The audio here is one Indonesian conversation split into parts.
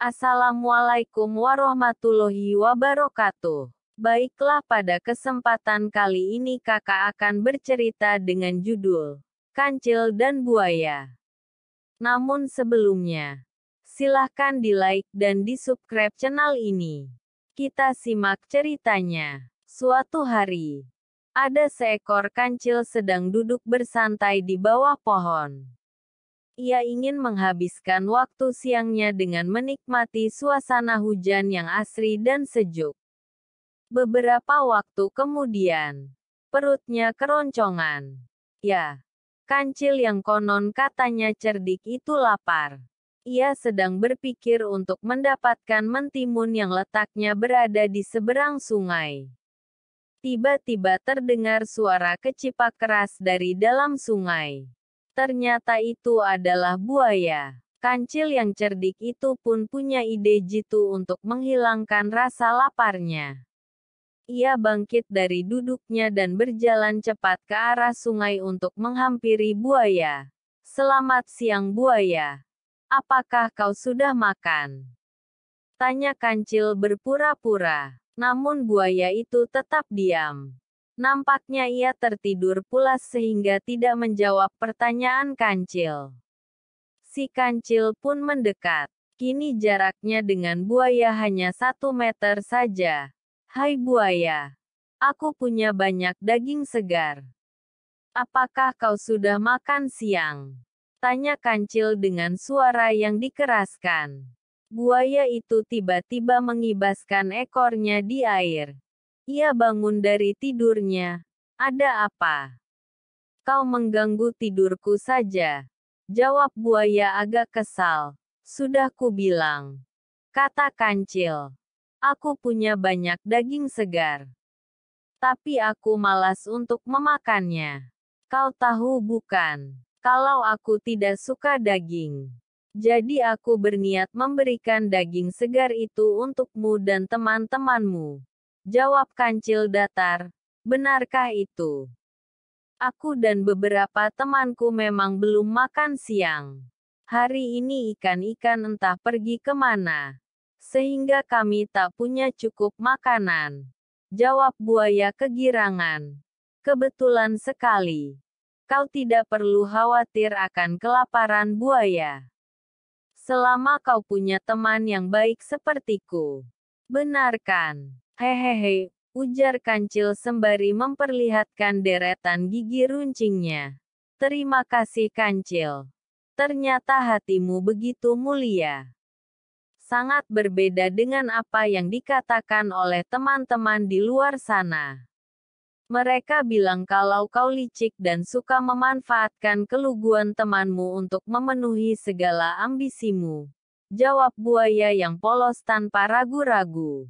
Assalamualaikum warahmatullahi wabarakatuh. Baiklah, pada kesempatan kali ini kakak akan bercerita dengan judul Kancil dan Buaya. Namun sebelumnya, silahkan di-like dan di-subscribe channel ini. Kita simak ceritanya. Suatu hari, ada seekor kancil sedang duduk bersantai di bawah pohon. Ia ingin menghabiskan waktu siangnya dengan menikmati suasana hujan yang asri dan sejuk. Beberapa waktu kemudian, perutnya keroncongan. Ya, kancil yang konon katanya cerdik itu lapar. Ia sedang berpikir untuk mendapatkan mentimun yang letaknya berada di seberang sungai. Tiba-tiba terdengar suara kecipak keras dari dalam sungai. Ternyata itu adalah buaya. Kancil yang cerdik itu pun punya ide jitu untuk menghilangkan rasa laparnya. Ia bangkit dari duduknya dan berjalan cepat ke arah sungai untuk menghampiri buaya. "Selamat siang buaya. Apakah kau sudah makan?" tanya kancil berpura-pura. Namun buaya itu tetap diam. Nampaknya ia tertidur pulas sehingga tidak menjawab pertanyaan kancil. Si kancil pun mendekat. Kini jaraknya dengan buaya hanya 1 meter saja. "Hai buaya, aku punya banyak daging segar. Apakah kau sudah makan siang?" tanya kancil dengan suara yang dikeraskan. Buaya itu tiba-tiba mengibaskan ekornya di air. Ia bangun dari tidurnya. "Ada apa? Kau mengganggu tidurku saja," jawab buaya agak kesal. "Sudah kubilang," kata kancil. "Aku punya banyak daging segar. Tapi aku malas untuk memakannya. Kau tahu bukan, kalau aku tidak suka daging. Jadi aku berniat memberikan daging segar itu untukmu dan teman-temanmu," jawab kancil datar. "Benarkah itu? Aku dan beberapa temanku memang belum makan siang. Hari ini ikan-ikan entah pergi kemana, sehingga kami tak punya cukup makanan," jawab buaya kegirangan. "Kebetulan sekali. Kau tidak perlu khawatir akan kelaparan buaya. Selama kau punya teman yang baik sepertiku." "Benarkan?" "Hehehe," ujar kancil sembari memperlihatkan deretan gigi runcingnya. "Terima kasih kancil. Ternyata hatimu begitu mulia. Sangat berbeda dengan apa yang dikatakan oleh teman-teman di luar sana. Mereka bilang kalau kau licik dan suka memanfaatkan keluguan temanmu untuk memenuhi segala ambisimu," jawab buaya yang polos tanpa ragu-ragu.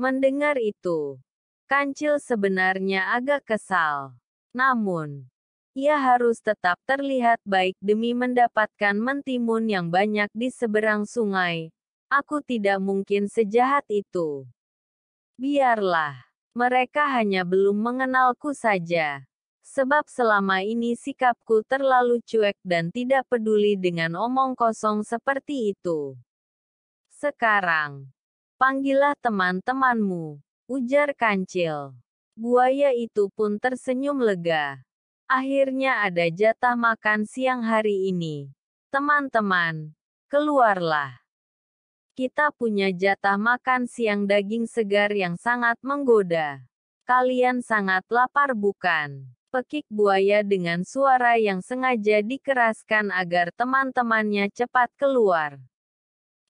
Mendengar itu, kancil sebenarnya agak kesal. Namun, ia harus tetap terlihat baik demi mendapatkan mentimun yang banyak di seberang sungai. "Aku tidak mungkin sejahat itu. Biarlah. Mereka hanya belum mengenalku saja. Sebab selama ini sikapku terlalu cuek dan tidak peduli dengan omong kosong seperti itu. Sekarang, panggillah teman-temanmu," ujar kancil. Buaya itu pun tersenyum lega. "Akhirnya ada jatah makan siang hari ini. Teman-teman, keluarlah. Kita punya jatah makan siang daging segar yang sangat menggoda. Kalian sangat lapar bukan?" pekik buaya dengan suara yang sengaja dikeraskan agar teman-temannya cepat keluar.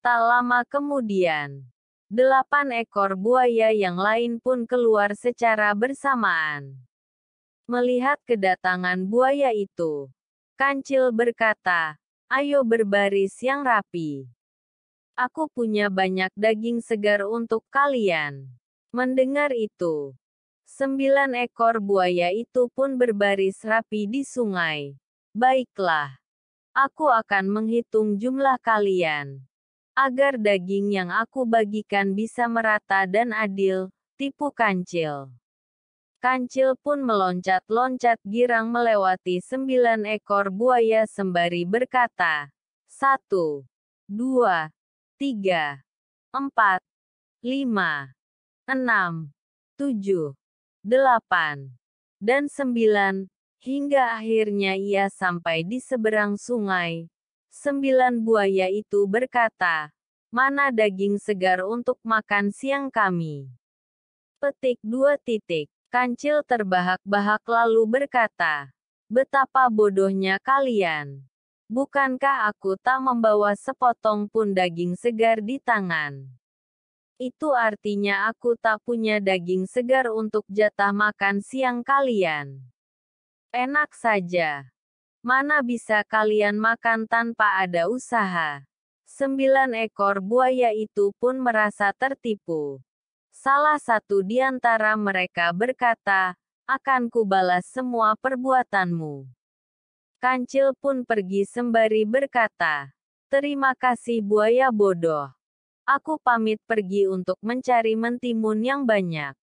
Tak lama kemudian, 8 ekor buaya yang lain pun keluar secara bersamaan. Melihat kedatangan buaya itu, kancil berkata, "Ayo berbaris yang rapi. Aku punya banyak daging segar untuk kalian." Mendengar itu, 9 ekor buaya itu pun berbaris rapi di sungai. "Baiklah. Aku akan menghitung jumlah kalian, agar daging yang aku bagikan bisa merata dan adil," tipu kancil. Kancil pun meloncat-loncat girang melewati 9 ekor buaya sembari berkata, "1, 2, 3, 4, 5, 6, 7, 8, dan 9, hingga akhirnya ia sampai di seberang sungai. 9 buaya itu berkata, "Mana daging segar untuk makan siang kami?" Petik 2 titik. Kancil terbahak-bahak lalu berkata, "Betapa bodohnya kalian. Bukankah aku tak membawa sepotong pun daging segar di tangan? Itu artinya aku tak punya daging segar untuk jatah makan siang kalian. Enak saja. Mana bisa kalian makan tanpa ada usaha?" 9 ekor buaya itu pun merasa tertipu. Salah satu di antara mereka berkata, "Akan kubalas semua perbuatanmu." Kancil pun pergi sembari berkata, "Terima kasih buaya bodoh. Aku pamit pergi untuk mencari mentimun yang banyak.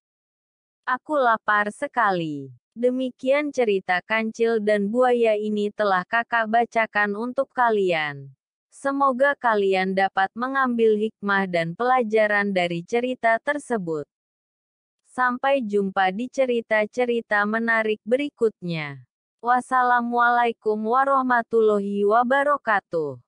Aku lapar sekali." Demikian cerita kancil dan buaya ini telah kakak bacakan untuk kalian. Semoga kalian dapat mengambil hikmah dan pelajaran dari cerita tersebut. Sampai jumpa di cerita-cerita menarik berikutnya. Wassalamualaikum warahmatullahi wabarakatuh.